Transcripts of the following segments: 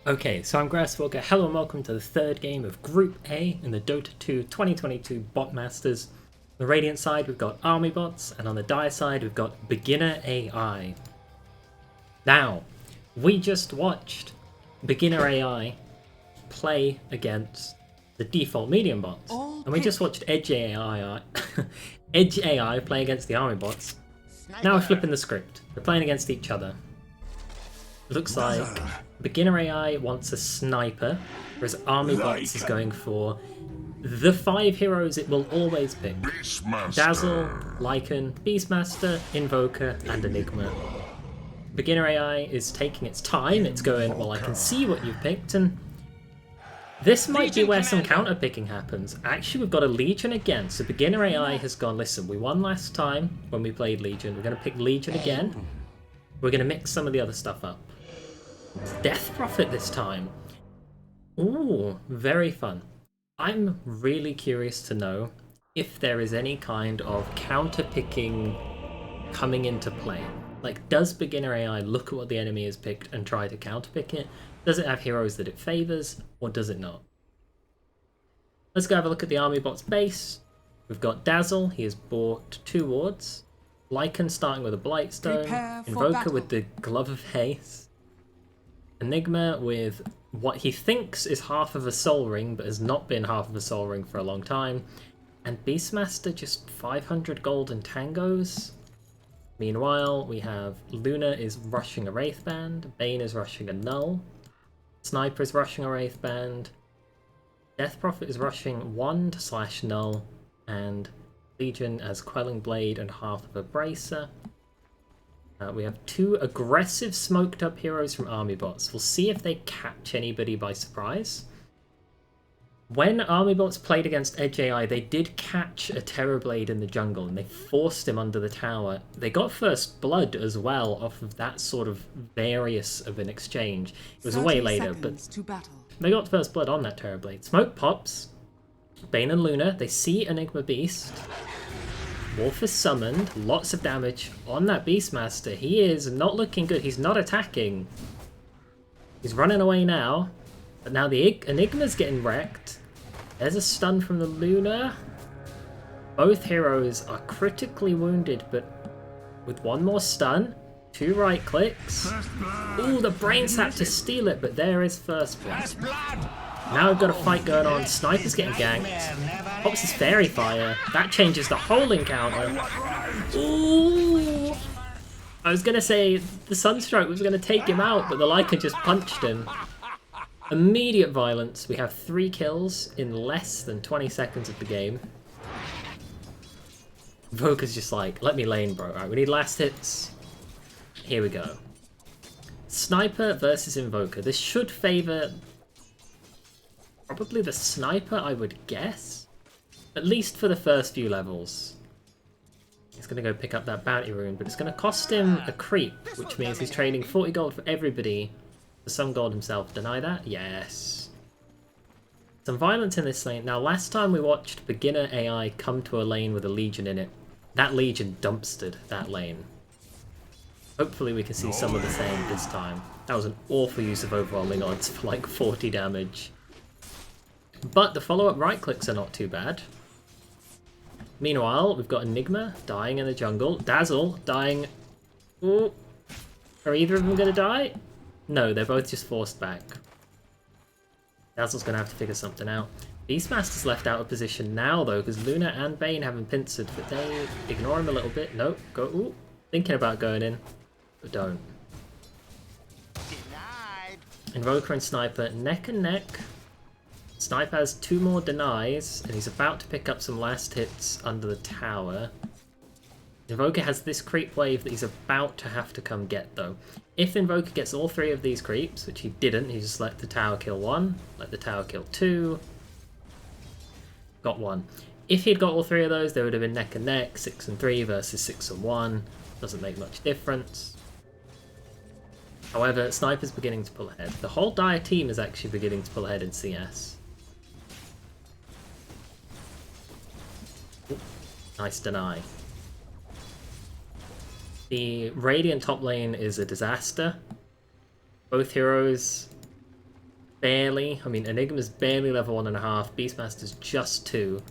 Okay, so I'm Grasswalker. Hello and welcome to the third game of Group A in the Dota 2 2022 Bot Masters. On the Radiant side, we've got ArmyBots, and on the Dire side, we've got Beginner AI. Now, we just watched Beginner AI play against the default medium bots, and we just watched Edge AI, Edge AI play against the ArmyBots. Now we're flipping the script. We're playing against each other. Looks like Beginner AI wants a sniper, whereas ArmyBots is going for the 5 heroes it will always pick. Dazzle, Lycan, Beastmaster, Invoker, and Enigma. Beginner AI is taking its time, it's going, well, I can see what you've picked, and this might be where some counter picking happens. Actually, we've got a Legion again, so Beginner AI has gone, listen, we won last time when we played Legion, we're going to pick Legion again, we're going to mix some of the other stuff up. Death Prophet this time. Ooh, very fun. I'm really curious to know if there is any kind of counter-picking coming into play. Like, does Beginner AI look at what the enemy has picked and try to counter-pick it? Does it have heroes that it favors, or does it not? Let's go have a look at the ArmyBot's base. We've got Dazzle, he has bought 2 wards. Lycan starting with a Blightstone. Invoker with the Glove of Haste. Enigma with what he thinks is half of a Soul Ring, but has not been half of a Soul Ring for a long time. And Beastmaster just 500 gold and tangos. Meanwhile, we have Luna is rushing a Wraith Band, Bane is rushing a Null, Sniper is rushing a Wraith Band, Death Prophet is rushing 1/Null, and Legion as Quelling Blade and half of a Bracer. We have 2 aggressive smoked up heroes from ArmyBots. We'll see if they catch anybody by surprise. When ArmyBots played against Edge AI, they did catch a Terrorblade in the jungle and they forced him under the tower. They got first blood as well off of that sort of various of an exchange. It was way later, but they got first blood on that Terrorblade. Smoke pops. Bane and Luna, they see Enigma Beast. Wolf is summoned, lots of damage on that Beastmaster. He is not looking good, he's not attacking. He's running away now, but now the Enigma's getting wrecked. There's a stun from the Luna. Both heroes are critically wounded, but with 1 more stun, 2 right clicks. Ooh, the brain sap to steal it, but there is first blood. Now we've got a fight going on, Sniper's getting ganked. Pops his Fairy Fire. That changes the whole encounter. Ooh! I was going to say the Sunstroke was going to take him out, but the Lycan just punched him. Immediate violence. We have 3 kills in less than 20 seconds of the game. Invoker's just like, let me lane, bro. Alright, we need last hits. Here we go. Sniper versus Invoker. This should favor probably the Sniper, I would guess. At least for the first few levels. He's going to go pick up that bounty rune, but it's going to cost him a creep, which means he's trading 40 gold for everybody for some gold himself. Deny that? Yes. Some violence in this lane. Now, last time we watched Beginner AI come to a lane with a Legion in it, that Legion dumpstered that lane. Hopefully we can see some of the same this time. That was an awful use of overwhelming odds for like 40 damage. But the follow-up right-clicks are not too bad. Meanwhile, we've got Enigma dying in the jungle. Dazzle dying. Ooh. Are either of them going to die? No, they're both just forced back. Dazzle's going to have to figure something out. Beastmaster's left out of position now, though, because Luna and Bane have him pincered, but they ignore him a little bit. Nope. Go. Ooh. Thinking about going in, but don't. Denied. Invoker and Sniper neck and neck. Sniper has 2 more denies, and he's about to pick up some last hits under the tower. Invoker has this creep wave that he's about to have to come get, though. If Invoker gets all 3 of these creeps, which he didn't, he just let the tower kill 1, let the tower kill 2, got 1. If he'd got all 3 of those, they would have been neck and neck, 6 and 3 versus 6 and 1. Doesn't make much difference. However, Sniper's beginning to pull ahead. The whole Dire team is actually beginning to pull ahead in CS. Nice deny. The Radiant top lane is a disaster. Both heroes barely. I mean, Enigma's barely level 1.5. Beastmaster's just 2,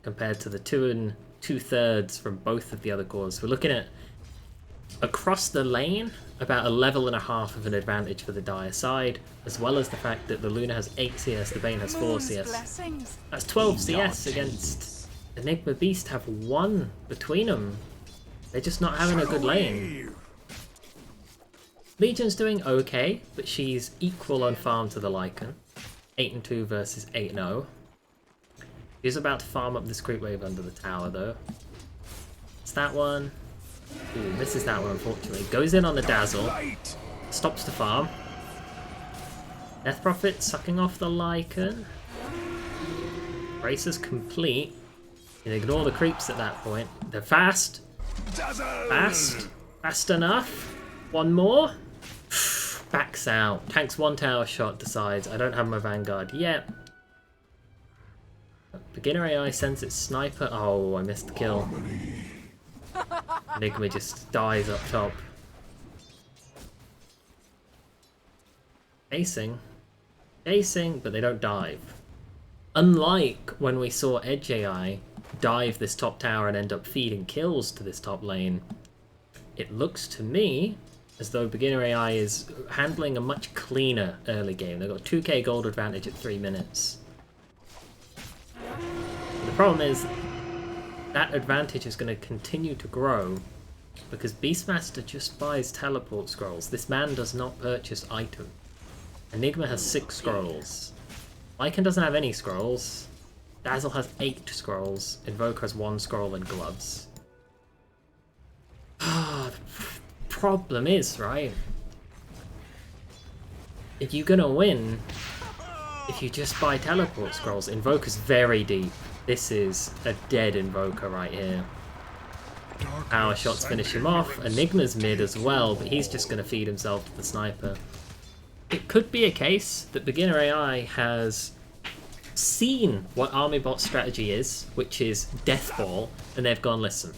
compared to the 2 2/3 from both of the other cores. We're looking at, across the lane, about a level and a half of an advantage for the Dire side, as well as the fact that the Luna has 8 CS, the Bane has 4 CS. That's 12 CS against Enigma Beast have 1 between them. They're just not having a good lane. Legion's doing okay, but she's equal on farm to the Lycan. 8-2 versus 8-0. She's about to farm up this creep wave under the tower though. It's that one. Ooh, misses that one unfortunately. Goes in on the dazzle. Stops the farm. Death Prophet sucking off the Lycan. Racer's complete. You can ignore the creeps at that point. They're fast. Fast. Fast enough. One more. Backs out. Tanks 1 tower shot, decides I don't have my Vanguard yet. Beginner AI sends its sniper. Oh, I missed the kill. Enigma just dies up top. Chasing. Chasing, but they don't dive. Unlike when we saw Edge AI dive this top tower and end up feeding kills to this top lane, it looks to me as though Beginner AI is handling a much cleaner early game. They've got 2k gold advantage at 3 minutes. The problem is that advantage is going to continue to grow because Beastmaster just buys teleport scrolls. This man does not purchase items. Enigma has 6 scrolls. Lycan doesn't have any scrolls. Dazzle has 8 scrolls. Invoker has 1 scroll and gloves. The problem is, right? If you're gonna win, if you just buy teleport scrolls, Invoker's very deep. This is a dead Invoker right here. Power shots finish him off. Enigma's mid as well, but he's just gonna feed himself to the sniper. It could be a case that Beginner AI has seen what ArmyBots strategy is, which is Death Ball, and they've gone, listen.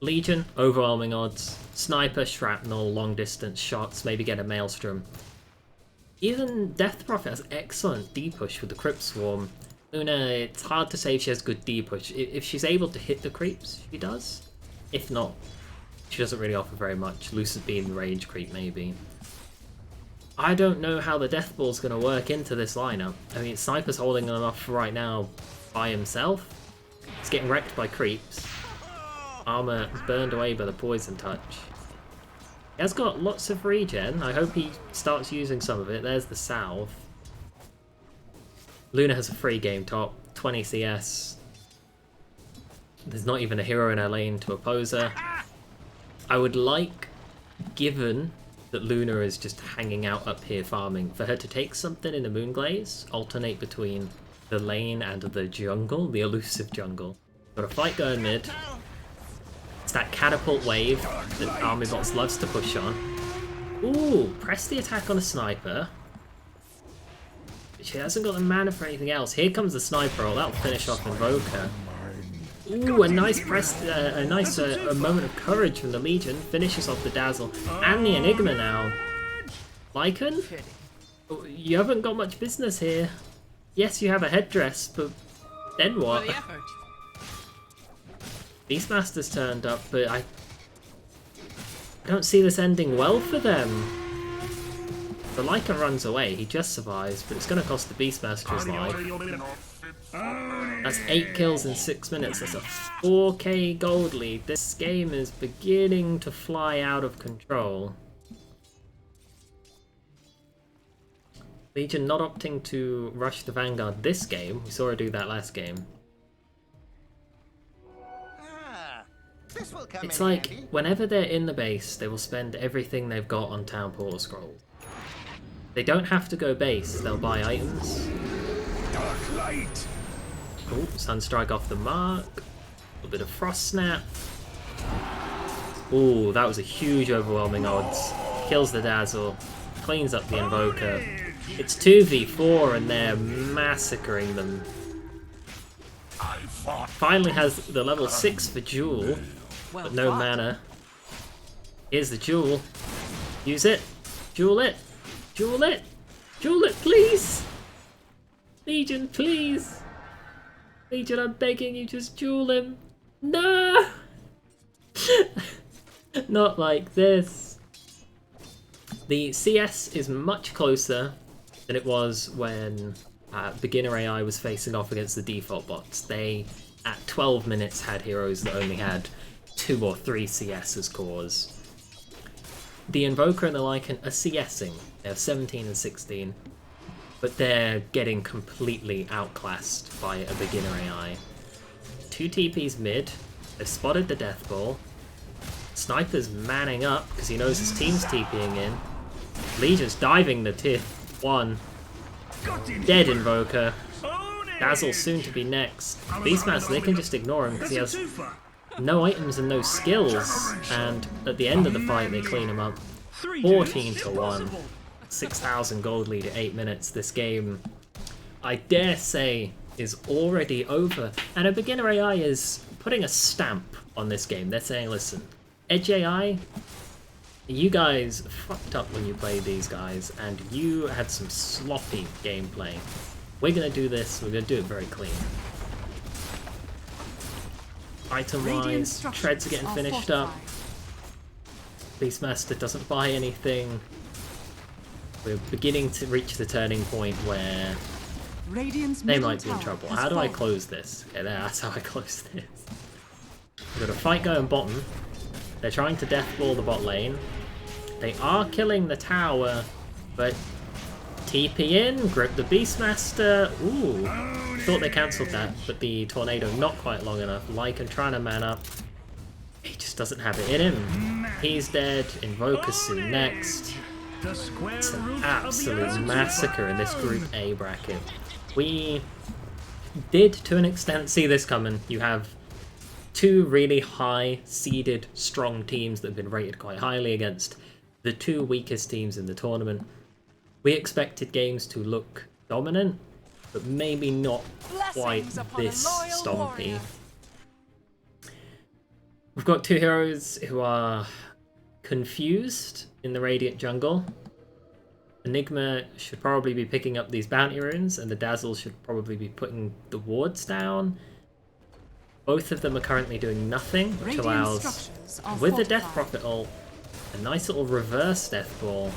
Legion, overwhelming odds. Sniper, shrapnel, long distance shots, maybe get a Maelstrom. Even Death Prophet has excellent D-push with the Crypt Swarm. Luna, it's hard to say if she has good D-push. If she's able to hit the creeps, she does. If not, she doesn't really offer very much. Lucid Beam, range creep maybe. I don't know how the Death Ball's going to work into this lineup. I mean, Sniper's holding them off right now by himself. He's getting wrecked by creeps. Armor burned away by the poison touch. He has got lots of regen. I hope he starts using some of it. There's the salve. Luna has a free game top, 20 CS. There's not even a hero in her lane to oppose her. I would like, given that Luna is just hanging out up here farming, for her to take something in the Moonglaze, alternate between the lane and the jungle, the elusive jungle. Got a fight going mid. It's that catapult wave that ArmyBots loves to push on. Ooh, press the attack on a sniper. She hasn't got the mana for anything else. Here comes the sniper roll. That'll finish off Invoker. Ooh, a nice a moment of courage from the Legion. Finishes off the Dazzle and the Enigma now. Lycan? You haven't got much business here. Yes, you have a headdress, but then what? Beastmaster's turned up, but I don't see this ending well for them. The Lycan runs away, he just survives, but it's going to cost the Beastmaster his life. That's 8 kills in 6 minutes, that's a 4k gold lead. This game is beginning to fly out of control. Legion not opting to rush the Vanguard this game, we saw her do that last game. It's like, whenever they're in the base, they will spend everything they've got on Town Portal Scrolls. They don't have to go base, they'll buy items. Dark light. Cool, Sunstrike off the mark. A little bit of Frost Snap. Ooh, that was a huge overwhelming odds. Kills the Dazzle, cleans up the Invoker. It's 2v4 and they're massacring them. Finally has the level 6 for Jewel, but no mana. Here's the Jewel. Use it. Jewel it. Jewel it. Duel it, please! Legion, please! Legion, I'm begging you, just duel him. No! Not like this. The CS is much closer than it was when beginner AI was facing off against the default bots. They, at 12 minutes, had heroes that only had 2 or 3 CS as cores. The Invoker and the Lycan are CSing. They have 17 and 16, but they're getting completely outclassed by a beginner AI. 2 TPs mid. They've spotted the Death Ball. Sniper's manning up because he knows his team's TPing in. Legion's diving the tier 1. Dead Invoker. Dazzle soon to be next. Beastmaster, they can just ignore him because he has no items and no skills. And at the end of the fight, they clean him up. 14 to 1. 6,000 gold lead at 8 minutes. This game, I dare say, is already over. And a beginner AI is putting a stamp on this game. They're saying, listen, Edge AI, you guys fucked up when you played these guys, and you had some sloppy gameplay. We're gonna do this, we're gonna do it very clean. Item-wise, treads are getting finished up. Beastmaster doesn't buy anything. We're beginning to reach the turning point where they might be in trouble. How do I close this? Okay, that's how I close this. We've got a fight going bottom. They're trying to death ball the bot lane. They are killing the tower, but TP in, grip the Beastmaster. Ooh, thought they cancelled that, but the tornado not quite long enough. Lycan trying to man up. He just doesn't have it in him. He's dead. Invoker's soon next. It's an absolute massacre in this Group A bracket. We did, to an extent, see this coming. You have 2 really high-seeded, strong teams that have been rated quite highly against the 2 weakest teams in the tournament. We expected games to look dominant, but maybe not quite this stompy. We've got 2 heroes who are confused in the Radiant jungle. Enigma should probably be picking up these bounty runes, and the Dazzle should probably be putting the wards down. Both of them are currently doing nothing, which allows, with the Death Prophet ult, a nice little reverse Death Ball.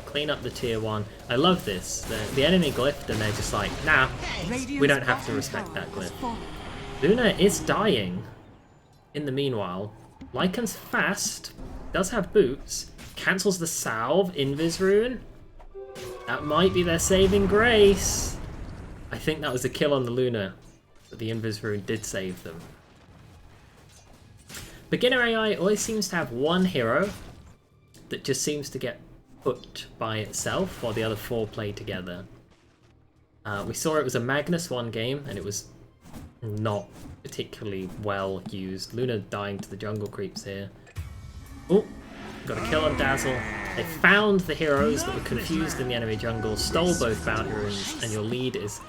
Clean up the tier 1. I love this. The enemy glyphed and they're just like, nah, we don't have to respect that glyph. Luna is dying. In the meanwhile, Lycan's fast, does have boots, cancels the salve, Invis rune. That might be their saving grace. I think that was a kill on the Luna, but the Invis rune did save them. Beginner AI always seems to have one hero that just seems to get put by itself while the other 4 play together. We saw it was a Magnus one game and it was not particularly well used. Luna dying to the jungle creeps here. Oh, got a kill on Dazzle. They found the heroes that were confused in the enemy jungle, stole both bounty runes, and your lead is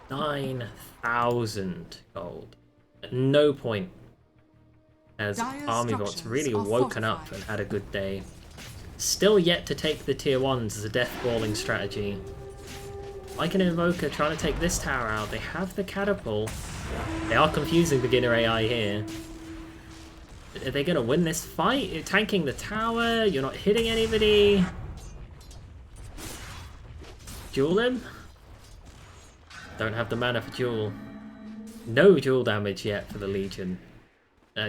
9,000 gold. At no point has ArmyBots really woken up and had a good day. Still yet to take the tier 1s as a death balling strategy. Like an Invoker trying to take this tower out, they have the catapult. They are confusing beginner AI here. Are they going to win this fight? You're tanking the tower, you're not hitting anybody. Duel him? Don't have the mana for duel. No duel damage yet for the Legion.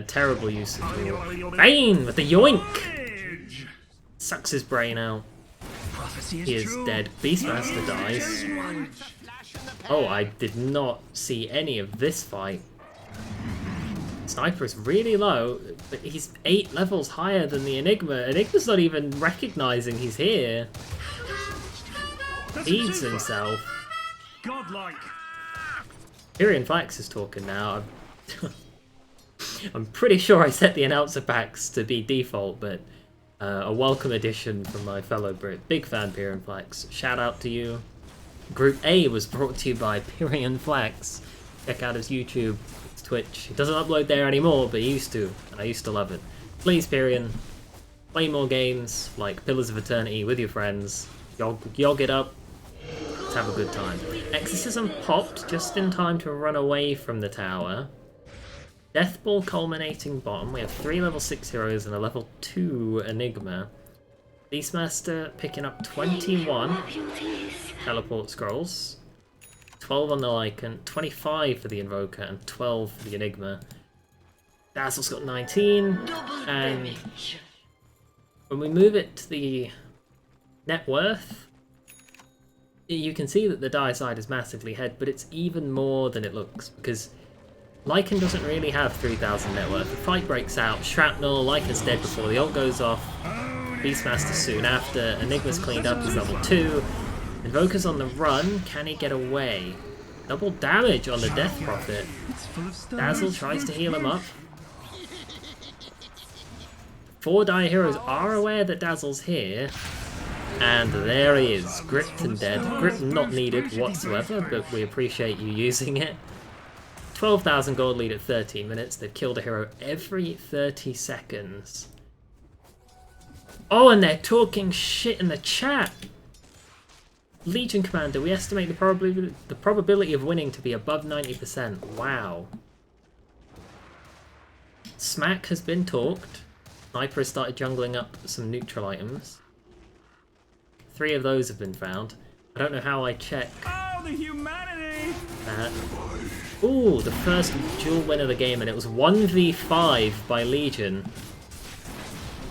Terrible use of duel. Bane with the yoink! Sucks his brain out. He is dead. Beastmaster dies. Oh, I did not see any of this fight. Sniper is really low, but he's 8 levels higher than the Enigma. Enigma's not even recognizing he's here. Feeds himself. Godlike. Tyrion Flax is talking now. I'm pretty sure I set the announcer packs to be default, but a welcome addition from my fellow Brit. Big fan, Tyrion Flax. Shout out to you. Group A was brought to you by Tyrion Flax. Check out his YouTube, his Twitch. He doesn't upload there anymore, but he used to, and I used to love it. Please, Tyrion, play more games like Pillars of Eternity with your friends. Yog it up. Let's have a good time. Exorcism popped just in time to run away from the tower. Deathball culminating bottom. We have 3 level 6 heroes and a level 2 Enigma. Beastmaster picking up 21 teleport scrolls. 12 on the Lycan, 25 for the Invoker, and 12 for the Enigma. Dazzle's got 19, and when we move it to the net worth, you can see that the die side is massively ahead, but it's even more than it looks, because Lycan doesn't really have 3,000 net worth. The fight breaks out, Shrapnel, Lycan's dead before the ult goes off, Beastmaster soon after, Enigma's cleaned up, he's level 2, Invoker's on the run, can he get away? Double damage on the Death Prophet. Dazzle tries to heal him up. 4 die heroes are aware that Dazzle's here, and there he is, gripped and dead. Grip not needed whatsoever, but we appreciate you using it. 12,000 gold lead at 13 minutes. They've killed a hero every 30 seconds. Oh, and they're talking shit in the chat. Legion Commander, we estimate the probability of winning to be above 90%. Wow. Smack has been talked. Sniper has started jungling up some neutral items. 3 of those have been found. I don't know how I check. Oh, the humanity! Ooh, the first duel win of the game, and it was 1v5 by Legion.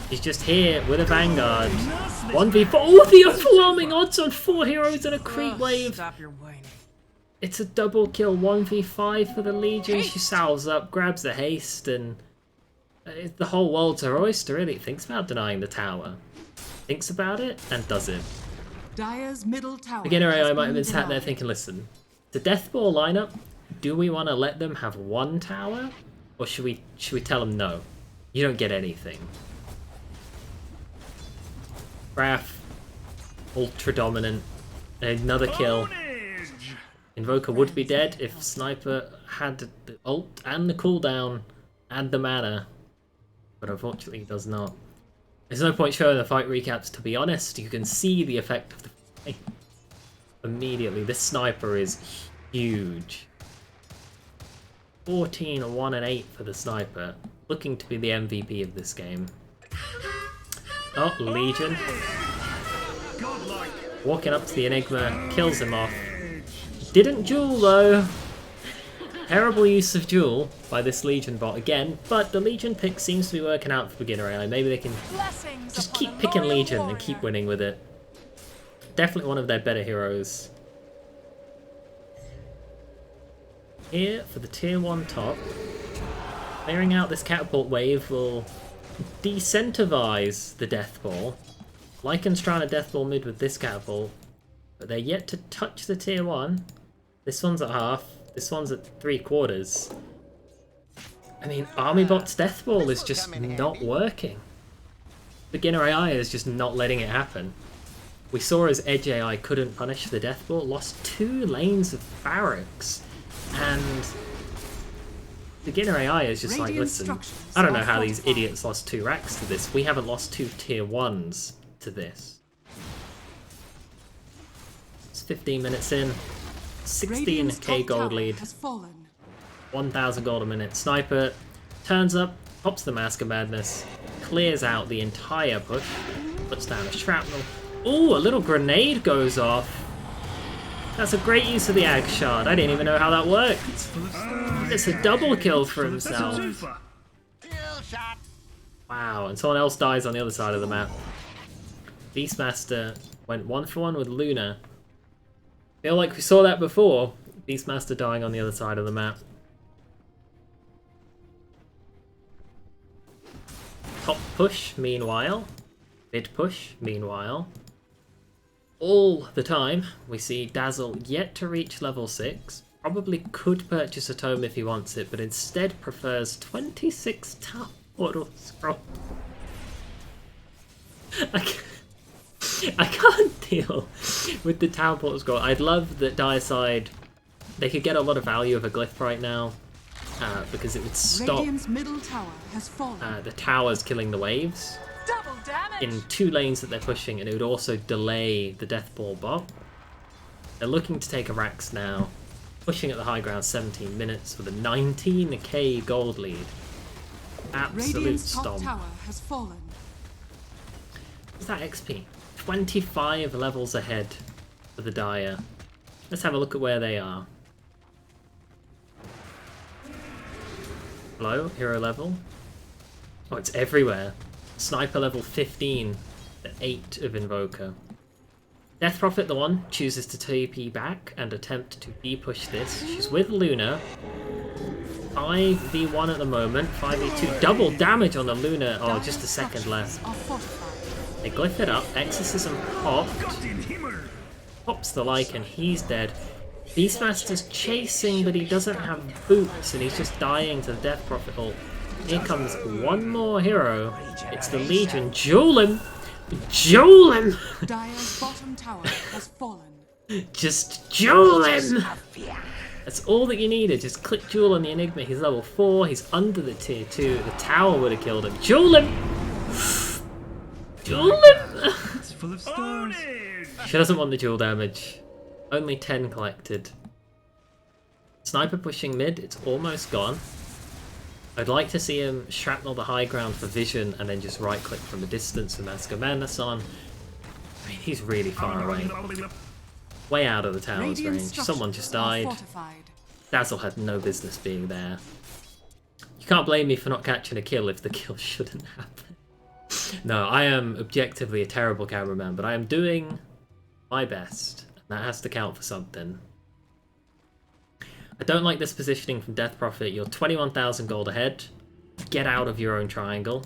He's just here with a Vanguard. 1v4. Oh, the overwhelming odds on 4 heroes and a creep wave. Stop your whining. It's a double kill. 1v5 for the Legion. She salves up, grabs the haste, and the whole world's her oyster, really. Thinks about denying the tower. Thinks about it, and does it. Dire's middle tower. Beginner AI might have been sat there thinking, listen, the Deathball lineup, do we want to let them have 1 tower? Or should we tell them no? You don't get anything. Graph, ultra dominant, another kill. Invoker would be dead if Sniper had the ult and the cooldown and the mana, but unfortunately he does not. There's no point showing the fight recaps, to be honest. You can see the effect of the fight immediately. This Sniper is huge. 14, 1 and 8 for the Sniper, looking to be the MVP of this game. Oh, Legion. Walking up to the Enigma, kills him off. Didn't duel though. Terrible use of duel by this Legion bot again, but the Legion pick seems to be working out for beginner AI. Maybe they can just keep picking Legion and keep winning with it. Definitely one of their better heroes. Here for the tier 1 top. Clearing out this catapult wave will decentivize the Deathball. Lycan's trying to Deathball mid with this catapult, but they're yet to touch the tier 1. This one's at half, this one's at 3/4. I mean, ArmyBots Deathball is just not working. Beginner AI is just not letting it happen. We saw as Edge AI couldn't punish the Deathball, lost 2 lanes of barracks, and Beginner AI is just like, listen, I don't know how these idiots lost 2 racks to this. We haven't lost 2 tier 1s to this. It's 15 minutes in. 16k gold lead. 1,000 gold a minute. Sniper turns up, pops the Mask of Madness, clears out the entire push, puts down a shrapnel. Ooh, a little grenade goes off. That's a great use of the Ag Shard. I didn't even know how that worked. It's a double kill for himself. Wow, and someone else dies on the other side of the map. Beastmaster went 1 for 1 with Luna. Feel like we saw that before. Beastmaster dying on the other side of the map. Top push, meanwhile. Mid push, meanwhile. All the time, we see Dazzle yet to reach level 6. Probably could purchase a tome if he wants it, but instead prefers 26 Tower Portal Scroll. I can't deal with the Tower Portal Scroll. I'd love that Direside, they could get a lot of value of a glyph right now, because it would stop middle tower has fallen. the towers killing the waves in 2 lanes that they're pushing, and it would also delay the Deathball bot. They're looking to take Iraq's now. Pushing at the high ground 17 minutes with a 19k gold lead. Absolute Radiant's top stomp. tower has fallen. What's that XP? 25 levels ahead for the Dire. Let's have a look at where they are. Hello, hero level. Oh, it's everywhere. Sniper level 15, the 8 of Invoker. Death Prophet, the one, chooses to TP back and attempt to de-push this. She's with Luna. 5v1 at the moment, 5v2. Double damage on the Luna. Oh, just a second left. Are fortified. They glyph it up. Exorcism popped. Pops the Lycan. He's dead. Beastmaster's chasing, but he doesn't have boots, and he's just dying to the Death Prophet ult. Here comes one more hero. It's the Legion. Duel him! Duel him! Dire's bottom tower has fallen. Just duel him! That's all that you needed. Just click duel on the Enigma. He's level 4. He's under the tier 2. The tower would have killed him. Duel him! Duel him! It's full of stars. She doesn't want the duel damage. Only 10 collected. Sniper pushing mid. It's almost gone. I'd like to see him shrapnel the high ground for vision and then just right click from a distance with Mask of Madness on. I mean, he's really far away. Way out of the tower's Radiant range. Someone just structures are died. fortified. Dazzle had no business being there. You can't blame me for not catching a kill if the kill shouldn't happen. No, I am objectively a terrible cameraman, but I am doing my best. And that has to count for something. I don't like this positioning from Death Prophet. You're 21,000 gold ahead. Get out of your own triangle.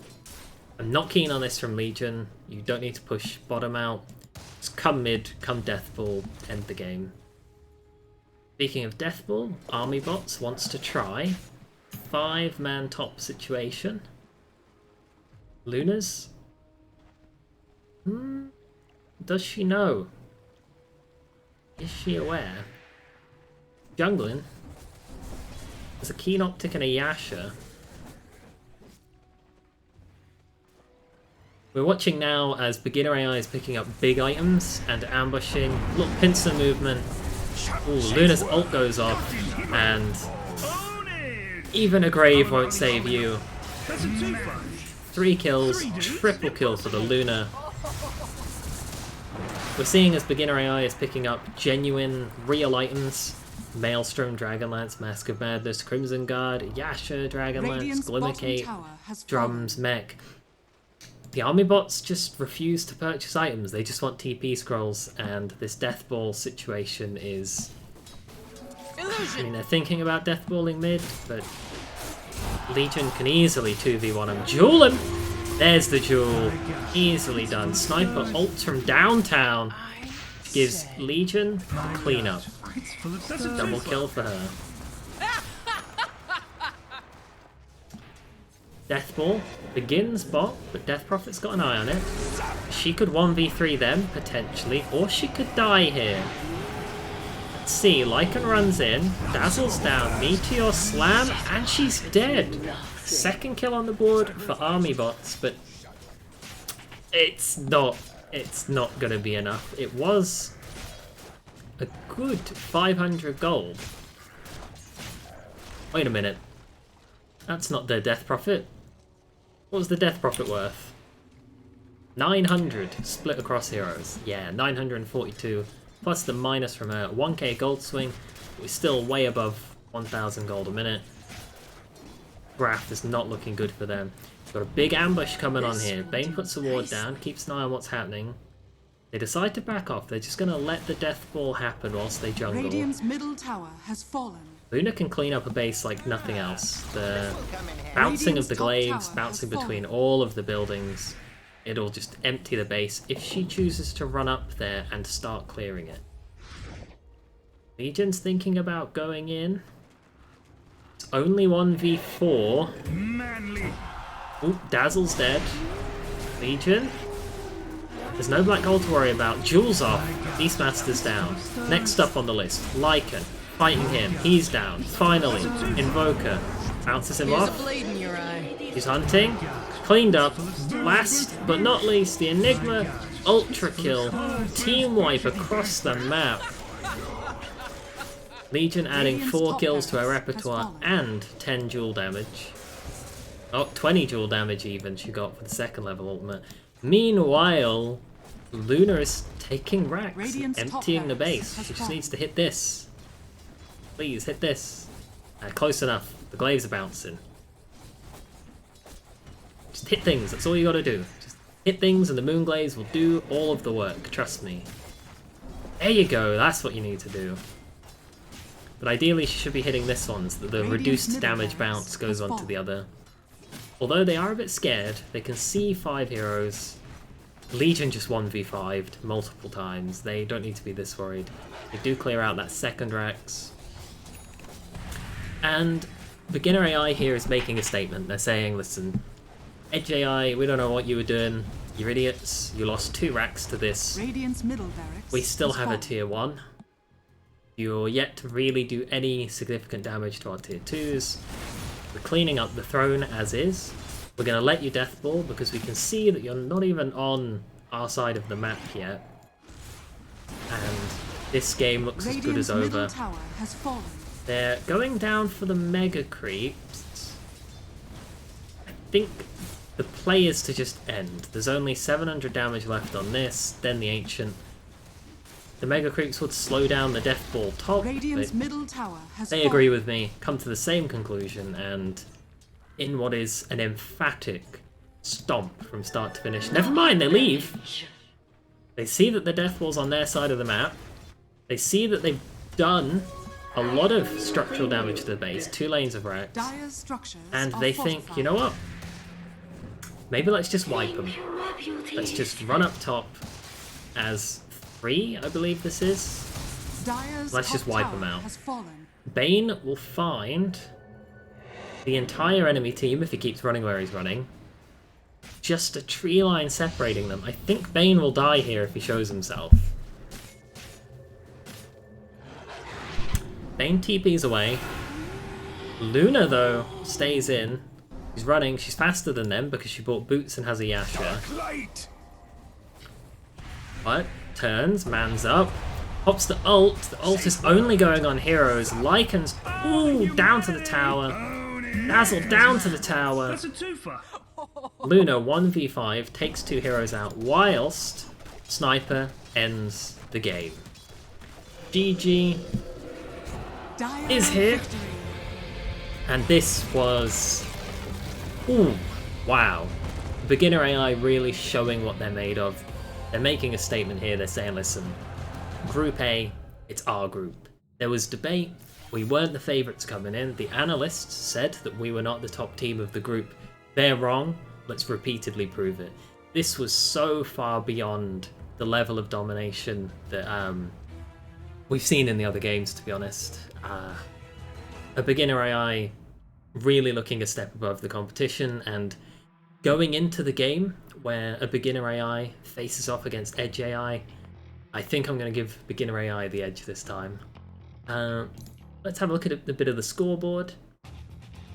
I'm not keen on this from Legion. You don't need to push bottom out. Just come mid, come Death Ball, end the game. Speaking of Death Ball, ArmyBots wants to try 5-man top situation. Luna's? Does she know? Is she aware? Jungling. There's a Keen Optic and a Yasha. We're watching now as beginner AI is picking up big items and ambushing. Little pincer movement. Ooh, Luna's ult goes off, and even a grave won't save you. 3 kills, triple kill for the Luna. We're seeing as beginner AI is picking up genuine, real items. Maelstrom, Dragonlance, Mask of Madness, Crimson Guard, Yasha, Dragonlance, Radiant's Glimmer bottom Cape, tower has Drums, Mech. The ArmyBots just refuse to purchase items, they just want TP scrolls, and this Death Ball situation is... I mean, they're thinking about Death Balling mid, but Legion can easily 2v1 him. Duel him! There's the duel. Easily done. Sniper ults from downtown. Gives Legion a cleanup. Double kill for her. Death Ball begins bot, but Death Prophet's got an eye on it. She could 1v3 them, potentially, or she could die here. Let's see, Lycan runs in, Dazzle's down, Meteor Slam, and she's dead. Second kill on the board for ArmyBots, but it's not gonna be enough. It was a good 500 gold. Wait a minute. That's not the Death Prophet. What was the Death Prophet worth? 900 split across heroes. Yeah, 942 plus the minus from her 1k gold swing. We're still way above 1,000 gold a minute. Graph is not looking good for them. Got a big ambush coming on here. Bane puts a ward down, keeps an eye on what's happening. They decide to back off. They're just going to let the Death Ball happen whilst they jungle. Radiant's middle tower has fallen. Luna can clean up a base like nothing else. The bouncing of the glaives, bouncing between all of the buildings, it'll just empty the base if she chooses to run up there and start clearing it. Legion's thinking about going in. It's only 1v4. Manly. Oop, Dazzle's dead. Legion. There's no black hole to worry about. Jewel's off. Beastmaster's down. Next up on the list, Lycan. Fighting him. He's down. Finally, Invoker. Bounces him off. He's hunting. Cleaned up. Last but not least, the Enigma. Ultra kill. Team wipe across the map. Legion adding Radiant's 4 top kills to her barracks has repertoire fallen. and 10 dual damage. Oh, 20 dual damage even she got for the second level ultimate. Meanwhile, Luna is taking racks, Radiant's top emptying the barracks base. has She just fallen. needs to hit this. Please, hit this. Close enough. The glaives are bouncing. Just hit things, that's all you gotta do. Just hit things and the moon glaives will do all of the work, trust me. There you go, that's what you need to do. But ideally she should be hitting this one so that the Radiant's reduced middle damage barracks bounce goes has on to fallen. the other. Although they are a bit scared, they can see 5 heroes. Legion just 1v5'd multiple times. They don't need to be this worried. They do clear out that second Rex. And Beginner AI here is making a statement. They're saying, listen, Edge AI, we don't know what you were doing. You're idiots. You lost 2 racks to this. Radiant's middle barracks We still has have a fallen. tier 1. You're yet to really do any significant damage to our tier 2s. We're cleaning up the throne as is. We're going to let you deathball because we can see that you're not even on our side of the map yet. And this game looks as good as Radiant's middle over. tower has fallen. They're going down for the mega creeps. I think the play is to just end. There's only 700 damage left on this, then the ancient. The mega creeps would slow down the death ball top. Radiant's But middle tower has they fallen. agree with me, come to the same conclusion, and in what is an emphatic stomp from start to finish. Never mind, they leave. They see that the death ball's on their side of the map. They see that they've done a lot of structural damage to the base, 2 lanes of racks, Dire's structures and are they think, fortified. you know what? Maybe let's just wipe them. Let's just run up top as 3, I believe this is. Dire's Let's top just wipe tower them out. has fallen. Bane will find the entire enemy team if he keeps running where he's running. Just a tree line separating them. I think Bane will die here if he shows himself. Bane TP's away. Luna, though, stays in. She's running. She's faster than them because she bought boots and has a Yasha. But turns, mans up, pops the ult. The ult is only going on heroes. Lycan's, ooh, down to the tower. Dazzle down to the tower. That's a twofer. Luna 1v5 takes 2 heroes out whilst Sniper ends the game. GG. Dire Is here. victory. And this was... Ooh, wow. Beginner AI really showing what they're made of. They're making a statement here. They're saying, listen, Group A, it's our group. There was debate. We weren't the favourites coming in. The analysts said that we were not the top team of the group. They're wrong. Let's repeatedly prove it. This was so far beyond the level of domination that we've seen in the other games, to be honest. A Beginner AI really looking a step above the competition, and going into the game where a Beginner AI faces off against Edge AI, I think I'm going to give Beginner AI the edge this time. Let's have a look at a bit of the scoreboard.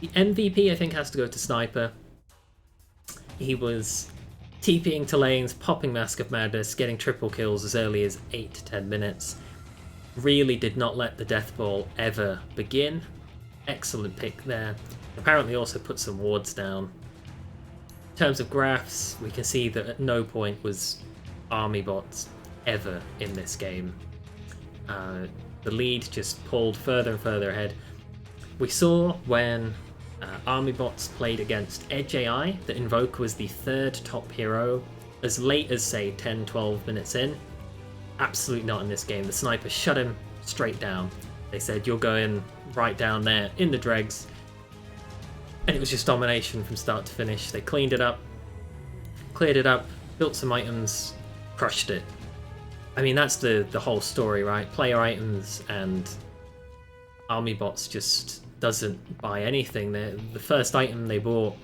The MVP, I think, has to go to Sniper. He was TPing to lanes, popping Mask of Madness, getting triple kills as early as 8 to 10 minutes. Really did not let the death ball ever begin. Excellent pick there. Apparently also put some wards down. In terms of graphs, we can see that at no point was ArmyBots ever in this game. The lead just pulled further and further ahead. We saw when ArmyBots played against Edge AI that Invoke was the 3rd top hero as late as, say, 10-12 minutes in. Absolutely not in this game. The Sniper shut him straight down. They said, you're going right down there in the dregs. And it was just domination from start to finish. They cleaned it up, cleared it up, built some items, crushed it. I mean, that's the whole story, right? Player items, and ArmyBots just doesn't buy anything. The first item they bought,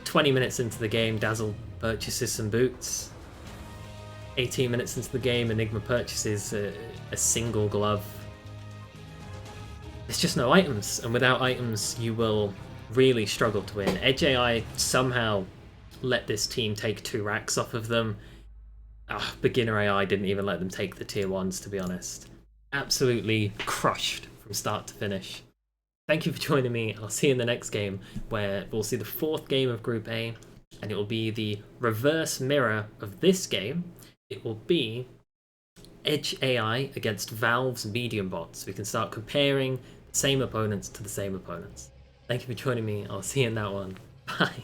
20 minutes into the game, Dazzle purchases some boots. 18 minutes into the game, Enigma purchases a single glove. There's just no items, and without items you will really struggle to win. Edge AI somehow let this team take 2 racks off of them. Beginner AI didn't even let them take the tier 1s, to be honest. absolutely crushed from start to finish. Thank you for joining me. I'll see you in the next game, where we'll see the 4th game of Group A, and it will be the reverse mirror of this game. It will be Edge AI against Valve's medium bots. We can start comparing the same opponents to the same opponents. Thank you for joining me. I'll see you in that one. Bye.